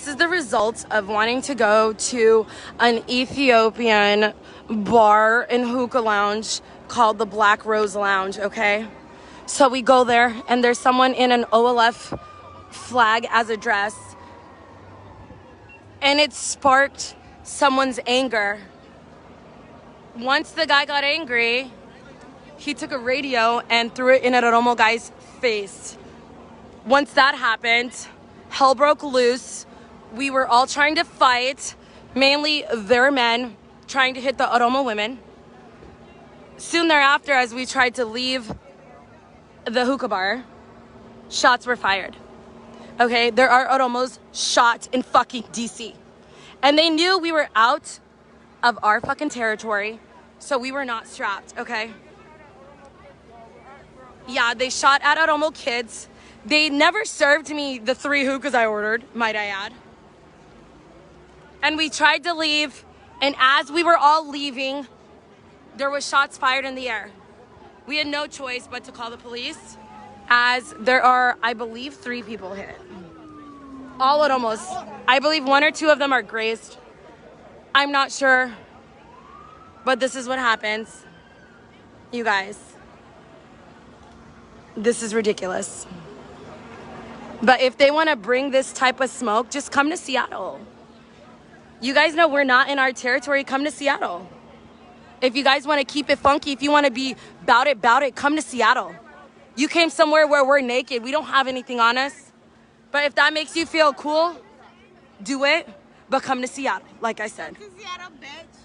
This is the result of wanting to go to an Ethiopian bar and hookah lounge called the Black Rose Lounge, okay? So we go there and there's someone in an OLF flag as a dress, and it sparked someone's anger. Once the guy got angry, he took a radio and threw it in a Oromo guy's face. Once that happened, hell broke loose. We were all trying to fight, mainly their men, trying to hit the Oromo women. Soon thereafter, as we tried to leave the hookah bar, shots were fired. Okay, there are Oromos shot in fucking DC. And they knew we were out of our fucking territory, so we were not strapped, okay? Yeah, they shot at Oromo kids. They never served me the 3 hookahs I ordered, might I add. And we tried to leave, and as we were all leaving, there was shots fired in the air. We had no choice but to call the police, as there are, I believe, 3 people hit. All Oromos. I believe 1 or 2 of them are grazed. I'm not sure, but this is what happens. You guys, this is ridiculous. But if they want to bring this type of smoke, just come to Seattle. You guys know we're not in our territory. Come to Seattle. If you guys want to keep it funky, if you want to be bout it, come to Seattle. You came somewhere where we're naked. We don't have anything on us. But if that makes you feel cool, do it. But come to Seattle, like I said. Come to Seattle, bitch.